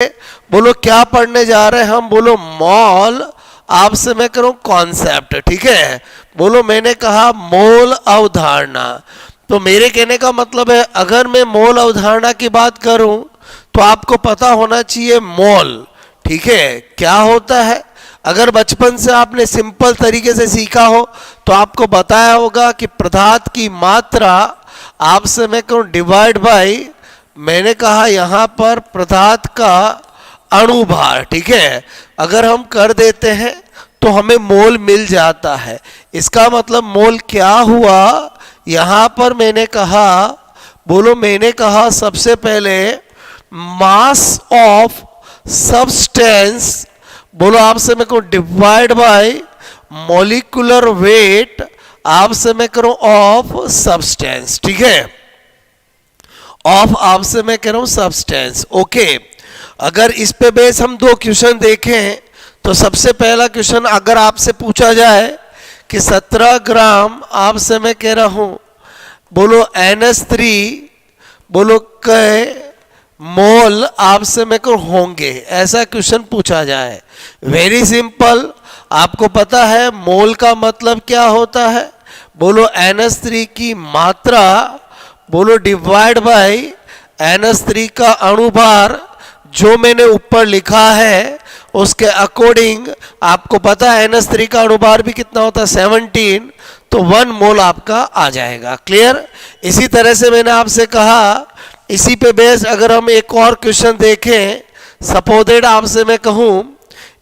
बोलो क्या पढ़ने जा रहे हैं हम? बोलो मॉल, आपसे मैं करूं कॉन्सेप्ट, ठीक है। बोलो मैंने कहा मोल अवधारणा, तो मेरे कहने का मतलब है अगर मैं मोल अवधारणा की बात करूं तो आपको पता होना चाहिए मोल, ठीक है, क्या होता है। अगर बचपन से आपने सिंपल तरीके से सीखा हो तो आपको बताया होगा कि पदार्थ की मात्रा आपसे मैं कहूं डिवाइड बाय, मैंने कहा यहां पर पदार्थ का अणुभार, ठीक है। अगर हम कर देते हैं तो हमें मोल मिल जाता है। इसका मतलब मोल क्या हुआ, यहां पर मैंने कहा, बोलो मैंने कहा सबसे पहले मास ऑफ सब्सटेंस, बोलो आपसे मैं कहूं डिवाइड बाय मॉलिक्यूलर वेट, आपसे मैं करूं ऑफ सब्सटेंस, ठीक है। ऑफ आपसे मैं कह रहा हूं सब्सटेंस, ओके। अगर इस पे बेस हम दो क्वेश्चन देखें तो सबसे पहला क्वेश्चन अगर आपसे पूछा जाए कि 17 ग्राम आपसे मैं कह रहा हूं, बोलो NH3, बोलो कै मोल आपसे मैं को होंगे, ऐसा क्वेश्चन पूछा जाए। वेरी सिंपल, आपको पता है मोल का मतलब क्या होता है, बोलो NH3 की मात्रा, बोलो डिवाइड बाय NH3 का अणुभार, जो मैंने ऊपर लिखा है उसके अकॉर्डिंग आपको पता है NH3 का अणुभार भी कितना होता है 17, तो 1 मोल आपका आ जाएगा। क्लियर। इसी तरह से मैंने आपसे कहा, इसी पे बेस अगर हम एक और क्वेश्चन देखें, सपोजेड आपसे मैं कहूं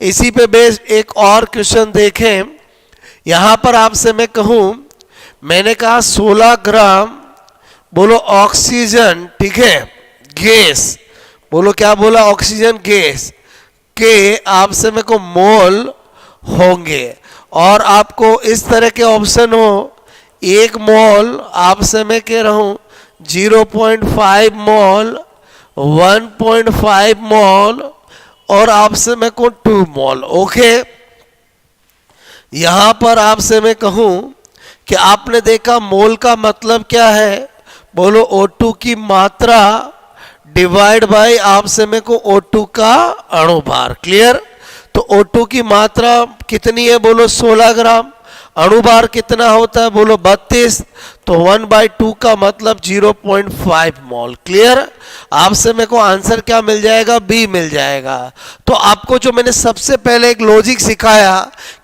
इसी पे बेस एक और क्वेश्चन देखें, यहां पर आपसे मैं कहूं, मैंने कहा 16 ग्राम, बोलो ऑक्सीजन, ठीक है, गैस, बोलो क्या बोला, ऑक्सीजन गैस के आपसे मेरे को मोल होंगे। और आपको इस तरह के ऑप्शन हो, 1 मोल आपसे मैं कह रहा हूं 0.5 मोल, 1.5 मोल और आपसे मैं कहूं 2 मोल, ओके। यहां पर आपसे मैं कहूं कि आपने देखा मोल का मतलब क्या है, बोलो O2 की मात्रा डिवाइड बाय आपसे मेरे को O2 का अणुभार। क्लियर। तो O2 की मात्रा कितनी है, बोलो 16 ग्राम, अणुभार कितना होता है, बोलो 32, तो 1/2 का मतलब 0.5 मोल। क्लियर। आपसे मेरे को आंसर क्या मिल जाएगा, बी मिल जाएगा। तो आपको जो मैंने सबसे पहले एक लॉजिक सिखाया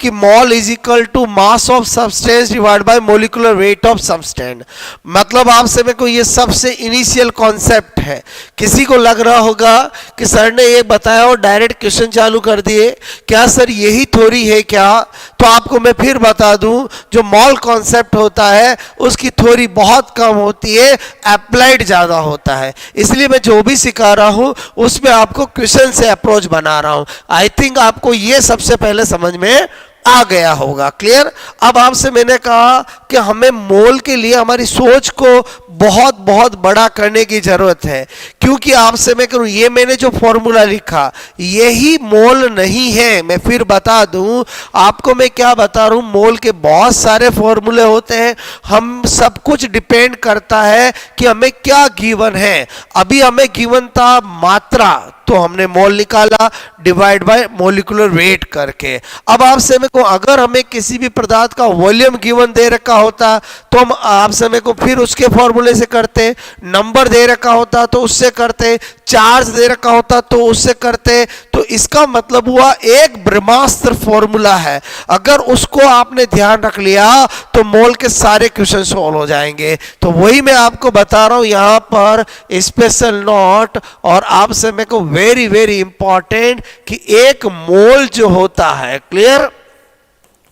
कि mole is equal to mass of substance divide by molecular weight of substance, मतलब आपसे मेरे को ये सबसे इनिशियल कॉन्सेप्ट है। किसी को लग रहा होगा कि सर ने ये बताया और डायरेक्ट क्वेश्चन चालू कर दिए, क्या सर यही थ्योरी है क्या? तो आपको मैं फिर बता दूं, जो मॉल कॉन्सेप्ट होता है उसकी थ्योरी बहुत कम होती है, अप्लाइड ज्यादा होता है। इसलिए मैं जो भी सिखा रहा हूं उसमें आपको क्वेश्चन से अप्रोच बना रहा हूं। आई थिंक आपको ये सबसे पहले समझ में आ गया होगा। क्लियर। अब आपसे मैंने कहा कि हमें मोल के लिए हमारी सोच को बहुत बहुत बड़ा करने की जरूरत है, क्योंकि आपसे मैं करूं ये मैंने जो फॉर्मूला लिखा यही मोल नहीं है। मैं फिर बता दूं आपको, मैं क्या बता रहा हूं, मोल के बहुत सारे फॉर्मूले होते हैं, हम सब कुछ डिपेंड करता है कि हमें क्या गिवन है। अभी हमें गिवन था मात्रा, तो हमने मोल निकाला डिवाइड बाय मॉलिक्यूलर वेट करके। अब आपसे मेरे को अगर हमें किसी भी पदार्थ का वॉल्यूम गिवन दे रखा होता तो हम आपसे मेरे को फिर उसके फॉर्मूले से करते, नंबर दे रखा होता तो उससे करते, चार्ज दे रखा होता तो उससे करते। तो इसका मतलब हुआ एक ब्रह्मास्त्र फॉर्मूला है, अगर उसको आपने ध्यान रख लिया तो मोल के सारे क्वेश्चन सॉल्व हो जाएंगे। तो वही मैं आपको बता रहा हूं यहां पर स्पेशल नोट, और आपसे मेरे को वेरी वेरी इंपॉर्टेंट कि एक मोल जो होता है, क्लियर,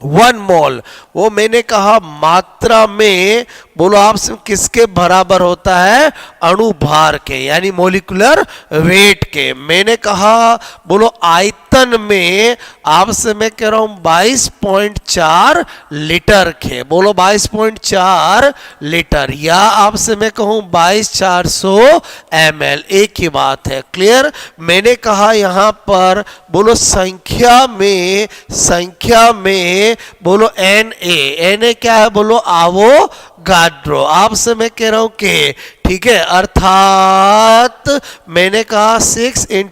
1 मोल, वो मैंने कहा मात्रा में, बोलो आपसे किसके बराबर होता है, अणुभार के, यानी मॉलिक्यूलर वेट के। मैंने कहा बोलो आयतन में आपसे मैं कह रहा हूं 22.4 लीटर के, बोलो 22.4 लीटर, या आपसे मैं कहूं 22,400 ml, एक ही बात है। क्लियर। मैंने कहा यहां पर बोलो संख्या में बोलो Na क्या है, बोलो आवो गाड्रो। आपसे मैं कह रहा हूं कि ठीक है, अर्थात मैंने कहा 6 ×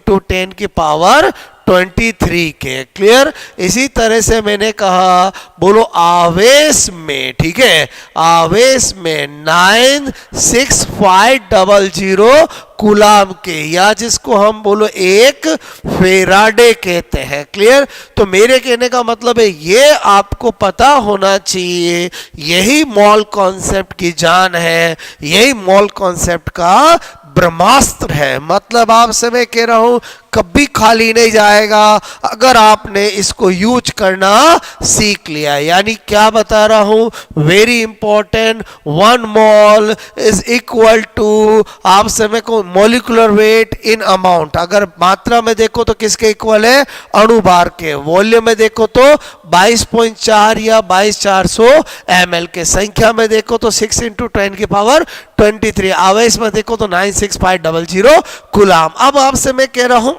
10⁻23 के। क्लियर। इसी तरह से मैंने कहा बोलो आवेश में, ठीक है, आवेश में 96500 कूलाम के, या जिसको हम बोलो एक फेराडे कहते हैं। क्लियर। तो मेरे कहने का मतलब है ये आपको पता होना चाहिए, यही मॉल कॉन्सेप्ट की जान है, यही मॉल कॉन्सेप्ट का ब्रह्मास्त्र है। मतलब आपसे मैं कह रहा हूं कभी खाली नहीं जाएगा अगर आपने इसको यूज करना सीख लिया। यानी क्या बता रहा हूं, very important, 1 mole is equal to आपसे मैं को मोलिकुलर वेट इन अमाउंट। अगर मात्रा में देखो तो किसके इक्वल है, अणुभार के। वॉल्यूम में देखो तो 22.4 या 22400 ml के। संख्या में देखो तो 6 × 10⁻23। आवेश में देखो तो 96500 कूलाम। अब आपसे मैं कह रहा हूं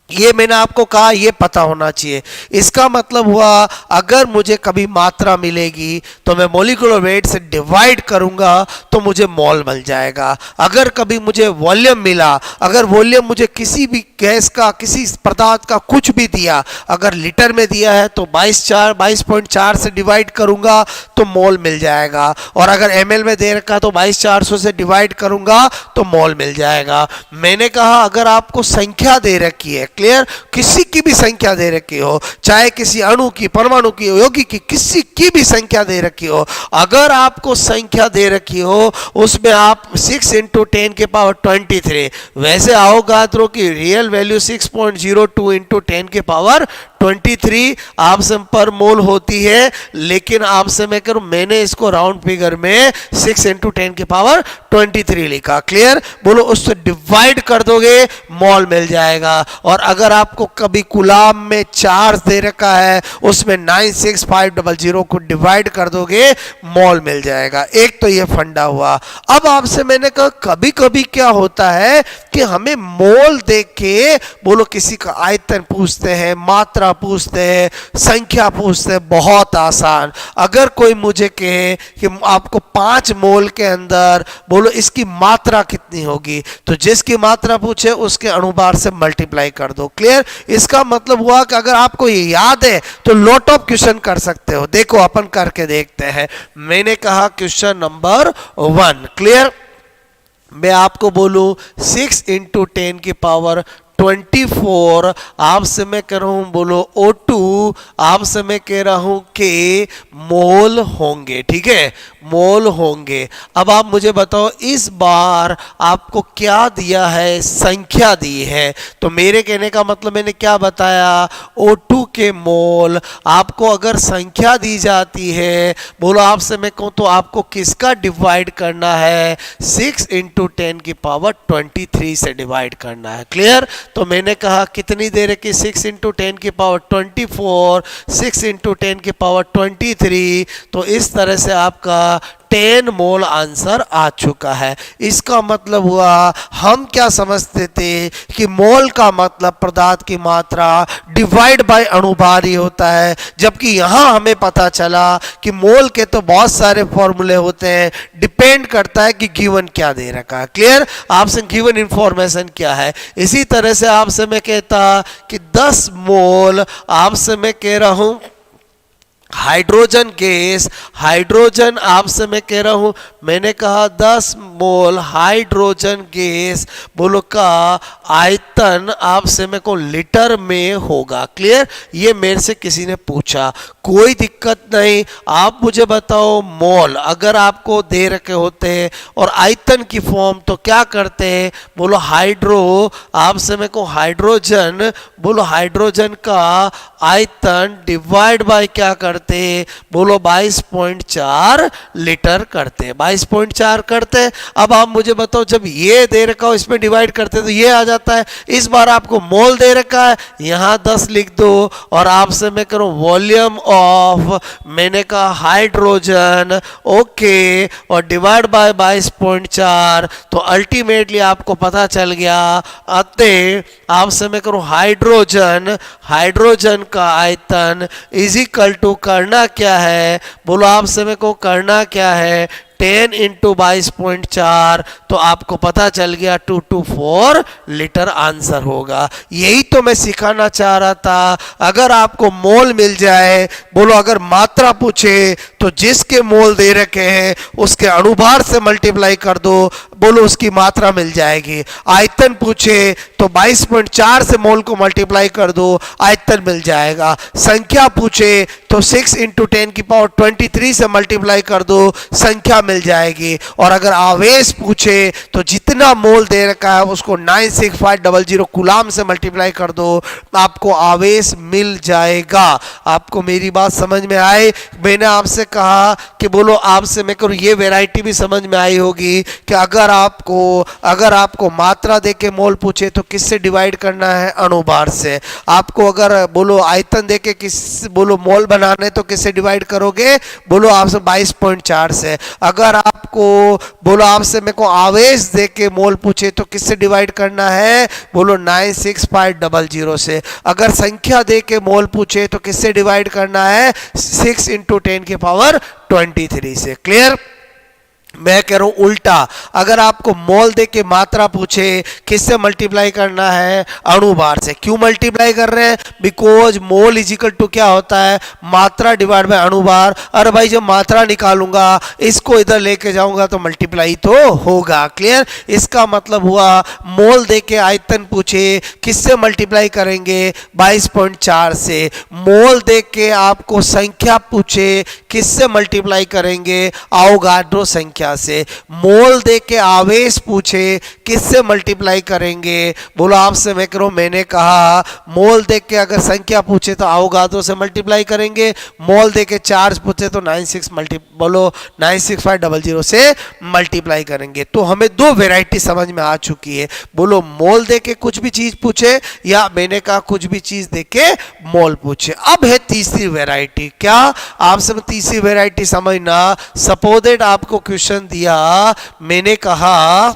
ये मैंने आपको कहा ये पता होना चाहिए। इसका मतलब हुआ अगर मुझे कभी मात्रा मिलेगी तो मैं मोलिकुलर वेट से डिवाइड करूंगा तो मुझे मोल मिल जाएगा। अगर कभी मुझे वॉल्यूम मिला, अगर वॉल्यूम मुझे किसी भी गैस का, किसी पदार्थ का कुछ भी दिया, अगर लीटर में दिया है तो 22.4 से डिवाइड करूंगा तो मोल मिल जाएगा। और अगर ml में दे रखा तो 22400 से डिवाइड करूंगा तो मोल मिल जाएगा। मैंने कहा अगर आपको संख्या दे रखी है, क्लियर, किसी की भी संख्या दे रखी हो, चाहे किसी अणु की, परमाणु की, यौगिक की, किसी की भी संख्या दे रखी हो, अगर आपको संख्या दे रखी हो उसमें आप 6 × 10⁻23, वैसे अवोगाद्रो की रियल वैल्यू 6.02 × 10⁻23 आपसे पर मोल होती है। लेकिन आपसे मैं करूं मैंने इसको राउंड फिगर में 6 × 10⁻23 लिखा। क्लियर। बोलो उससे डिवाइड कर दोगे मोल मिल जाएगा। और अगर आपको कभी कूलाम में चार्ज दे रखा है उसमें 96500 को डिवाइड कर दोगे मोल मिल जाएगा। एक तो ये फंडा हुआ। अब आपसे मैंने कहा कभी कभी क्या होता है कि हमें मोल देख के बोलो किसी का आयतन पूछते हैं, मात्रा पूछते हैं, संख्या पूछते हैं। बहुत आसान। अगर कोई मुझे कहे कि आपको 5 मोल के अंदर बोलो इसकी मात्रा कितनी होगी, तो जिसकी मात्रा पूछे उसके अणुभार से मल्टीप्लाई कर दो। क्लियर। इसका मतलब हुआ कि अगर आपको ये याद है तो लॉट ऑफ क्वेश्चन कर सकते हो। देखो अपन करके देखते हैं। मैंने कहा क्वेश्चन नंबर 1। क्लियर। मैं आपको बोलूं 6 × 10⁻24 आपसे मैं कह रहा हूं बोलो O2 आपसे मैं कह रहा हूं कि मोल होंगे। ठीक है, मोल होंगे। अब आप मुझे बताओ इस बार आपको क्या दिया है, संख्या दी है। तो मेरे कहने का मतलब मैंने क्या बताया, O2 के मोल। आपको अगर संख्या दी जाती है बोलो आपसे मैं कहूं तो आपको किसका डिवाइड करना है, 6 × 10⁻23 से डिवाइड करना है। क्लियर। तो मैंने कहा कितनी दे रखी, 6 × 10⁻24, 6 × 10⁻23। तो इस तरह से आपका 10 मोल आंसर आ चुका है। इसका मतलब हुआ हम क्या समझते थे कि मोल का मतलब पदार्थ की मात्रा डिवाइड बाय अणुभार ही होता है, जबकि यहां हमें पता चला कि मोल के तो बहुत सारे फॉर्मूले होते हैं, डिपेंड करता है कि गिवन क्या दे रखा है। क्लियर। आपसे गिवन इंफॉर्मेशन क्या है। इसी तरह से आपसे मैं कहता कि 10 मोल आपसे मैं कह रहा हूं हाइड्रोजन गैस, हाइड्रोजन आपसे मैं कह रहा हूं, मैंने कहा 10 मोल हाइड्रोजन गैस बोलो का आयतन आपसे मैं को लीटर में होगा। क्लियर। ये मेरे से किसी ने पूछा, कोई दिक्कत नहीं। आप मुझे बताओ मोल अगर आपको दे रखे होते हैं और आयतन की फॉर्म तो क्या करते हैं, बोलो हाइड्रो आपसे मैं को हाइड्रोजन बोलो हाइड्रोजन का आयतन डिवाइड बाय क्या करते, बोलो 22.4 लीटर करते हैं, 22.4 करते हैं। अब आप मुझे बताओ जब ये दे रखा हो इसमें डिवाइड करते तो ये आ जाता है। इस बार आपको मोल दे रखा है, यहां 10 लिख दो और आपसे मैं करूं वॉल्यूम ऑफ मैंने कहा हाइड्रोजन, ओके, और डिवाइड बाय 22.4। तो अल्टीमेटली आपको पता चल गया अतः आपसे मैं करूं हाइड्रोजन, हाइड्रोजन का आयतन इज इक्वल टू का करना क्या है, बोलो आपसे मेरे को करना क्या है, 10 इंटू 22.4, तो आपको पता चल गया 224 लीटर आंसर होगा। यही तो मैं सिखाना चाह रहा था। अगर आपको मोल मिल जाए, बोलो अगर मात्रा पूछे तो जिसके मोल दे रखे हैं उसके अणुभार से मल्टीप्लाई कर दो, बोलो उसकी मात्रा मिल जाएगी। आयतन पूछे तो 22.4 से मोल को मल्टीप्लाई कर दो, आयतन मिल जाएगा। संख्या पूछे तो 6 इंटू 10⁻23 से मल्टीप्लाई कर दो, संख्या मिल जाएगी। और अगर आवेश पूछे तो जितना मोल दे रखा है उसको 96500 कूलाम से मल्टीप्लाई कर दो, आपको आवेश मिल जाएगा। आपको मेरी बात समझ में आए? मैंने आपसे कहा कि बोलो आपसे मैं करूँ, ये वैरायटी भी समझ में आई होगी कि अगर आपको मात्रा देके मोल पूछे तो किससे डिवाइड करना है, अणुभार से। आपको अगर बोलो आयतन देके बोलो मोल बनाने तो किससे डिवाइड करोगे, बोलो आपसे 22.4 से। अगर आपको बोलो आपसे मेरे को आवेश देके मोल पूछे तो किससे डिवाइड करना है, बोलो 96500 से। अगर संख्या देके मोल पूछे तो किससे डिवाइड करना है, 6 इंटू 10⁻23 से। क्लियर? मैं कह रहा हूं उल्टा, अगर आपको मोल दे के मात्रा पूछे किससे मल्टीप्लाई करना है, अणुभार से। क्यों मल्टीप्लाई कर रहे हैं, because mole is equal to क्या होता है, मात्रा डिवाइड बाय अणुभार। अरे भाई जब मात्रा निकालूंगा इसको इधर लेके जाऊंगा तो मल्टीप्लाई तो होगा। क्लियर? इसका मतलब हुआ मोल दे के आयतन पूछे किससे मल्टीप्लाई करेंगे, 22.4 से। मोल दे के आपको संख्या पूछे किससे मल्टीप्लाई करेंगे, अवोगाड्रो संख्या से। मोल दे के आवेश पूछे किससे मल्टीप्लाई करेंगे, बोलो आपसे मैं करूं, मैंने कहा मोल दे के अगर संख्या पूछे तो अवोगाड्रो से मल्टीप्लाई करेंगे, मोल दे के चार्ज पूछे तो 96500 से मल्टीप्लाई करेंगे। तो हमें दो वैरायटी समझ में आ चुकी है। बोलो मोल दे के कुछ भी चीज पूछे, या मैंने कहा कुछ भी चीज दे के मोल पूछे। अब है तीसरी वैरायटी। क्या आपसे तीसरी वैरायटी समझना, सपोज दैट आपको क्वेश्चन दिया, मैंने कहा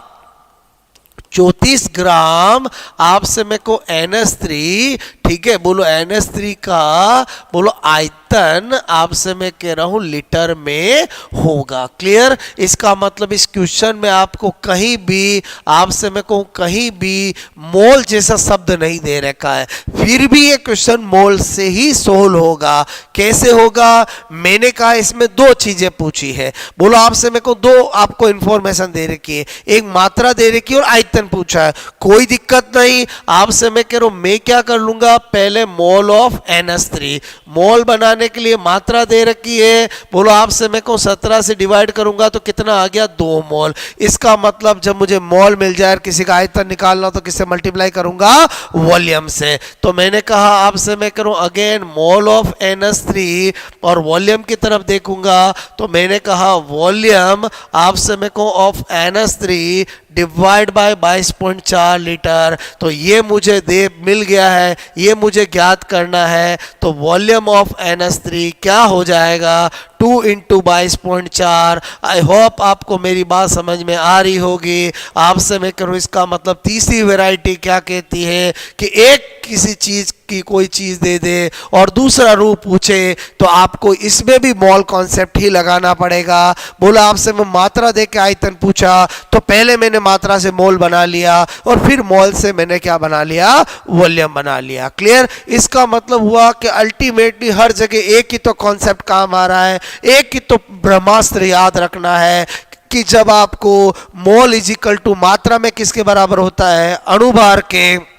34 ग्राम आपसे मेरे को NH3, ठीक है, बोलो NH3 का बोलो आयतन आपसे मैं कह रहा हूं लीटर में होगा। क्लियर? इसका मतलब इस क्वेश्चन में आपको कहीं भी आपसे मैं कहूं कहीं भी मोल जैसा शब्द नहीं दे रखा है, फिर भी ये क्वेश्चन मोल से ही सोल्व होगा। कैसे होगा? मैंने कहा इसमें दो चीजें पूछी है। बोलो आपसे मेरे को दो आपको इंफॉर्मेशन दे रखी है, एक मात्रा दे रखी है और आयतन पूछा है। कोई दिक्कत नहीं, आपसे मैं कह रहा हूं मैं क्या कर लूंगा, पहले मोल ऑफ NH3, मोल बनाने के लिए मात्रा दे रखी है। बोलो आपसे मैं को 17 से डिवाइड करूंगा तो कितना आ गया, 2 मोल। इसका मतलब जब मुझे मोल मिल जाए, किसी का आयतन निकालना तो किससे मल्टीप्लाई करूंगा, वॉल्यूम से। तो मैंने कहा आपसे मैं करूं अगेन मोल ऑफ NH3 और वॉल्यूम की तरफ देखूंगा, तो मैंने कहा वॉल्यूम आपसे मैं को of NH3 divide by 22.4 litre. तो ये मुझे मिल गया है, ये मुझे ज्ञात करना है। तो वॉल्यूम ऑफ NH3 क्या हो जाएगा, 2 इंटू 22.4। आई होप आपको मेरी बात समझ में आ रही होगी। आपसे मैं करूँ, इसका मतलब तीसरी वैरायटी क्या कहती है कि एक किसी चीज की कोई चीज दे दे और दूसरा रूप पूछे तो आपको इसमें भी मोल कॉन्सेप्ट ही लगाना पड़ेगा। बोला आपसे मैं मात्रा दे के आयतन पूछा तो पहले मैंने मात्रा से मोल बना लिया और फिर मोल से मैंने क्या बना लिया, वॉल्यूम बना लिया। क्लियर? इसका मतलब हुआ कि अल्टीमेटली हर जगह एक ही तो कॉन्सेप्ट काम आ रहा है, एक ही तो ब्रह्मास्त्र याद रखना है कि जब आपको मोल इज इक्वल टू मात्रा में किसके बराबर होता है, अणुभार के,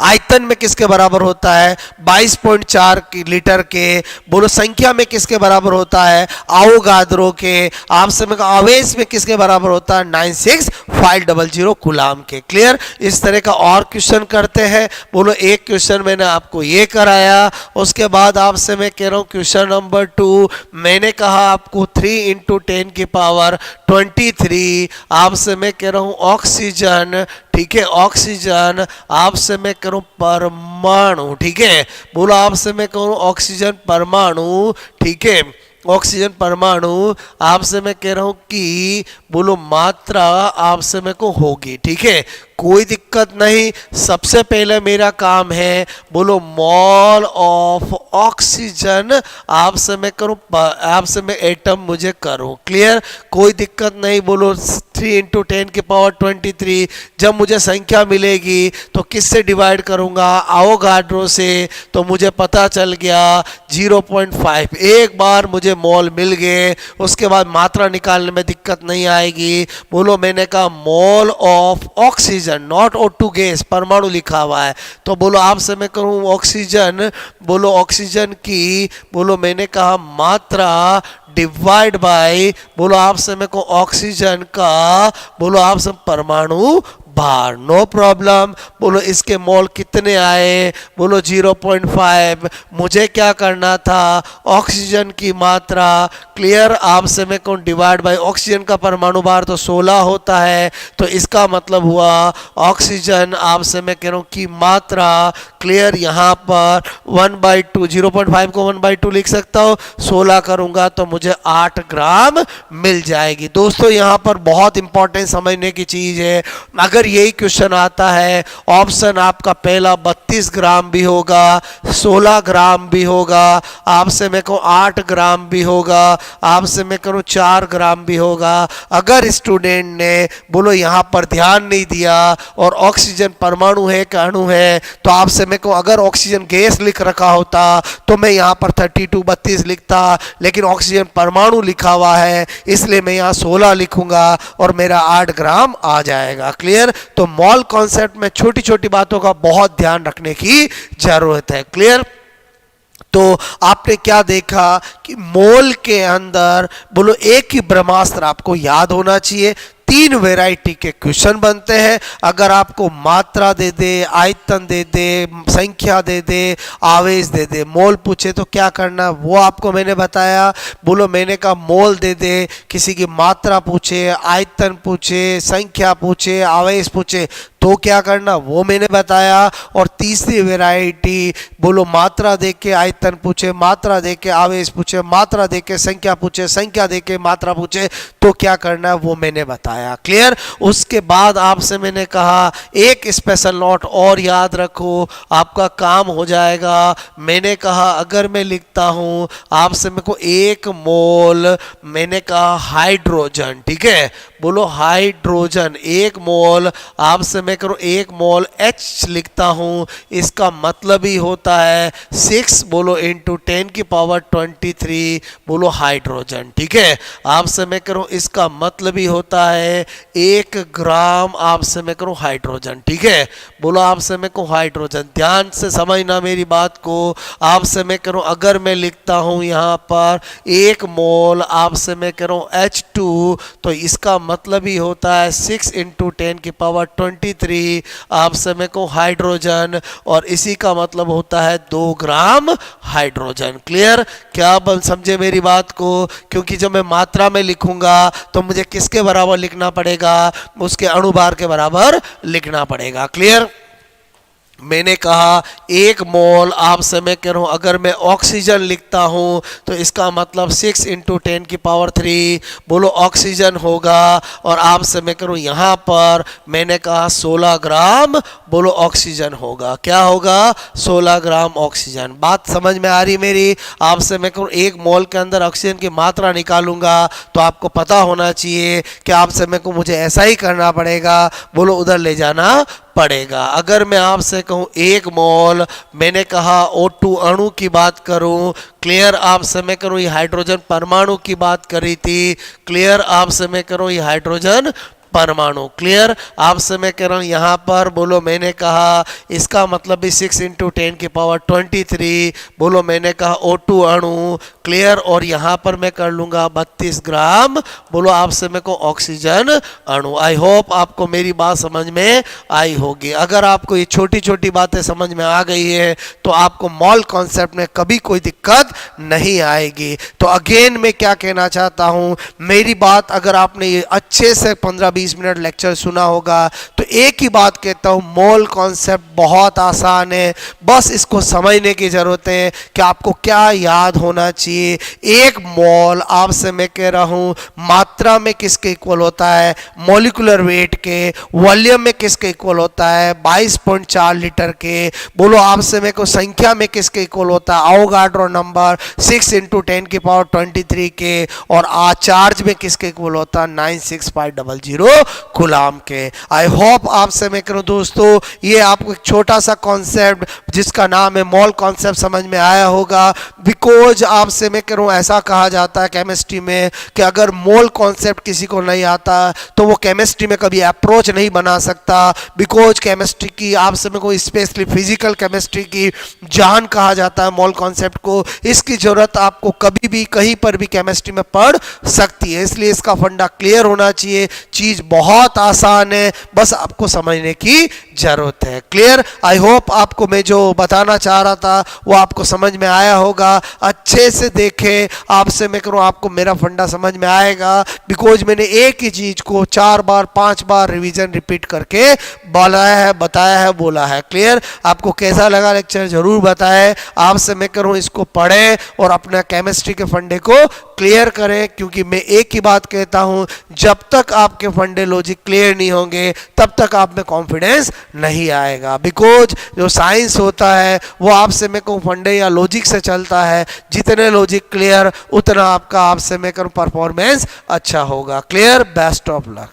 आयतन में किसके बराबर होता है, 22.4 लीटर के, बोलो संख्या में किसके बराबर होता है, अवोगाद्रो के, आपसे में आवेश में किसके बराबर होता है, 96500 कूलाम के। क्लियर? इस तरह का और क्वेश्चन करते हैं। बोलो एक क्वेश्चन मैंने आपको ये कराया, उसके बाद आपसे मैं कह रहा हूं क्वेश्चन नंबर 2, मैंने कहा आपको 3 इंटू 10 की पावर 23, आपसे मैं कह रहा हूं ऑक्सीजन, ठीक है, ऑक्सीजन आपसे मैं करूं परमाणु, ठीक है, बोलो आपसे मैं कहूं ऑक्सीजन परमाणु, ठीक है, ऑक्सीजन परमाणु आपसे मैं कह रहा हूं कि बोलो मात्रा आपसे मैं को होगी, ठीक है, कोई दिक्कत नहीं। सबसे पहले मेरा काम है बोलो मोल ऑफ ऑक्सीजन आपसे मैं करूं, आपसे मैं एटम मुझे करूं। क्लियर, कोई दिक्कत नहीं। बोलो 3 इंटू 10 की पावर 23। जब मुझे संख्या मिलेगी तो किससे डिवाइड करूंगा, आवोगाड्रो से, तो मुझे पता चल गया 0.5। एक बार मुझे मोल मिल गए, उसके बाद मात्रा निकालने में दिक्कत नहीं आएगी। बोलो मैंने कहा mole of oxygen, not O2 gas, परमाणु लिखा हुआ है, तो बोलो आपसे मैं करूं ऑक्सीजन, बोलो ऑक्सीजन की, बोलो मैंने कहा मात्रा डिवाइड बाय, बोलो आपसे मेरे को ऑक्सीजन का, बोलो आपसे परमाणु भार। No problem. बोलो इसके मोल कितने आए, बोलो 0.5। मुझे क्या करना था, ऑक्सीजन की मात्रा, क्लियर, आपसे मैं कौन डिवाइड बाय ऑक्सीजन का परमाणु भार तो 16 होता है, तो इसका मतलब हुआ ऑक्सीजन आपसे मैं कह रहा हूं की मात्रा, क्लियर, यहां पर 1/2, 0.5 को 1/2 लिख सकता हूं, 16 करूंगा तो मुझे 8 ग्राम मिल जाएगी। दोस्तों यहां पर बहुत इंपॉर्टेंट समझने की चीज है, अगर यही क्वेश्चन आता है, ऑप्शन आपका पहला 32 ग्राम भी होगा, 16 ग्राम भी होगा, आपसे मैं कहूँ 8 ग्राम भी होगा, आपसे मैं कहूँ 4 ग्राम भी होगा। अगर स्टूडेंट ने बोलो यहाँ पर ध्यान नहीं दिया और ऑक्सीजन परमाणु है कि अणु है, तो आपसे मैं कहूँ अगर ऑक्सीजन गैस लिख रखा होता तो मैं यहाँ पर 32 लिखता, लेकिन ऑक्सीजन परमाणु लिखा हुआ है इसलिए मैं यहाँ 16 लिखूंगा और मेरा 8 ग्राम आ जाएगा। क्लियर, तो मॉल कॉन्सेप्ट में छोटी छोटी बातों का बहुत ध्यान रखने की जरूरत है। क्लियर, तो आपने क्या देखा कि मोल के अंदर बोलो एक ही ब्रह्मास्त्र आपको याद होना चाहिए। 3 वैरायटी के क्वेश्चन बनते हैं, अगर आपको मात्रा दे दे, आयतन दे दे, संख्या दे दे, आवेश दे दे, मोल पूछे तो क्या करना वो आपको मैंने बताया। बोलो मैंने कहा मोल दे दे, किसी की मात्रा पूछे, आयतन पूछे, संख्या पूछे, आवेश पूछे तो क्या करना वो मैंने बताया। और तीसरी वैरायटी बोलो मात्रा दे के आयतन पूछे, मात्रा दे के आवेश पूछे, मात्रा दे के संख्या पूछे, संख्या दे के मात्रा पूछे तो क्या करना वो मैंने बताया। क्लियर, उसके बाद आपसे मैंने कहा एक स्पेशल नोट और याद रखो, आपका काम हो जाएगा। मैंने कहा अगर मैं लिखता हूं आपसे मेरे को 1 मोल, मैंने कहा हाइड्रोजन, ठीक है, बोलो हाइड्रोजन 1 मोल, आपसे मैं करूं 1 मोल H लिखता हूं, इसका मतलब ही होता है 6 बोलो इंटू 10 की पावर 23 बोलो हाइड्रोजन। ठीक है, आपसे मैं करूं इसका मतलब ही होता है 1 ग्राम, आपसे मैं करूं हाइड्रोजन। ठीक है, बोलो आपसे मैं कहूं हाइड्रोजन, ध्यान से समझना मेरी बात को। आपसे मैं करूं अगर मैं लिखता हूं यहां पर 1 मोल, आपसे मैं करूं H2, तो इसका मतलब ही होता है 6 इंटू 10 की पावर 23 आपसे मैं कहूं हाइड्रोजन, और इसी का मतलब होता है 2 ग्राम हाइड्रोजन। क्लियर, क्या आप समझे मेरी बात को? क्योंकि जब मैं मात्रा में लिखूंगा तो मुझे किसके बराबर लिखना पड़ेगा, उसके अणुभार के बराबर लिखना पड़ेगा। क्लियर, मैंने कहा 1 मोल, आपसे मैं कह रहा हूं अगर मैं ऑक्सीजन लिखता हूं तो इसका मतलब 6 इंटू 10 की पावर 3 बोलो ऑक्सीजन होगा, और आपसे मैं कह रहा हूं यहां पर मैंने कहा 16 ग्राम बोलो ऑक्सीजन होगा। क्या होगा? 16 ग्राम ऑक्सीजन। बात समझ में आ रही मेरी? आपसे मैं कहूँ 1 मोल के अंदर ऑक्सीजन की मात्रा निकालूंगा तो आपको पता होना चाहिए कि आपसे मैं कहूँ मुझे ऐसा ही करना पड़ेगा, बोलो उधर ले जाना पड़ेगा। अगर मैं आपसे कहूं 1 मोल, मैंने कहा O2 अणु की बात करूं, क्लियर, आपसे मैं करूं ये हाइड्रोजन परमाणु की बात करी थी, क्लियर, आपसे मैं करूं ये हाइड्रोजन परमाणु। क्लियर, आपसे मैं कह रहा हूं यहां पर बोलो मैंने कहा इसका मतलब भी 6 इंटू 10 की पावर 23 बोलो मैंने कहा O2 अणु। क्लियर, और यहां पर मैं कर लूंगा 32 ग्राम बोलो आपसे मैं को ऑक्सीजन अणु। आई होप आपको मेरी बात समझ में आई होगी। अगर आपको ये छोटी छोटी बातें समझ में आ गई है तो आपको मॉल कॉन्सेप्ट में कभी कोई दिक्कत नहीं आएगी। तो अगेन मैं क्या कहना चाहता हूं, मेरी बात अगर आपने ये अच्छे से 15-20 मिनट लेक्चर सुना होगा तो एक ही बात कहता हूं, मोल कॉन्सेप्ट बहुत आसान है, बस इसको समझने की जरूरत है कि आपको क्या याद होना चाहिए। एक मोल आपसे मैं कह रहा हूं मात्रा में किसके इक्वल होता है, मॉलिक्यूलर वेट के, वॉल्यूम में किसके इक्वल होता है, 22.4 लीटर के। बोलो आपसे मेरे को संख्या में किसके इक्वल होता है, अवोगाड्रो नंबर 6 × 10⁻23 के, और चार्ज में किसके इक्वल होता है, 96500 कूलाम के। आई होप आपसे मैं करूं दोस्तों ये आपको एक छोटा सा कॉन्सेप्ट जिसका नाम है मोल कॉन्सेप्ट समझ में आया होगा। बिकॉज आपसे मैं करूं ऐसा कहा जाता है केमिस्ट्री में कि अगर मोल कॉन्सेप्ट किसी को नहीं आता तो वो केमिस्ट्री में कभी अप्रोच नहीं बना सकता। बिकॉज केमिस्ट्री की आपसे मैं को स्पेशली फिजिकल केमिस्ट्री की जान कहा जाता है मोल कॉन्सेप्ट को। इसकी जरूरत आपको कभी भी कहीं पर भी केमिस्ट्री में पड़ सकती है, इसलिए इसका फंडा क्लियर होना चाहिए। चीज बहुत आसान है, बस आपको समझने की जरूरत है। क्लियर? आई होप आपको मैं जो बताना चाह रहा था वो आपको समझ में आया होगा। अच्छे से देखें, आपसे मैं करूं आपको मेरा फंडा समझ में आएगा। बिकॉज मैंने एक ही चीज को 4 बार 5 बार रिवीजन रिपीट करके बोलाया है, बताया है, बोला है। क्लियर? आपको कैसा लगा लेक्चर जरूर बताएं। आपसे मैं करूं इसको पढ़ें और अपना केमिस्ट्री के फंडे को क्लियर करें, क्योंकि मैं एक ही बात कहता हूं, जब तक आपके फंडे लॉजिक क्लियर नहीं होंगे तब तक आप में कॉन्फिडेंस नहीं आएगा। बिकॉज जो साइंस होता है वो आपसे मैं कहूँ फंडे या लॉजिक से चलता है। जितने लॉजिक क्लियर उतना आपका आपसे मैं कहूँ परफॉर्मेंस अच्छा होगा। क्लियर? Best of luck.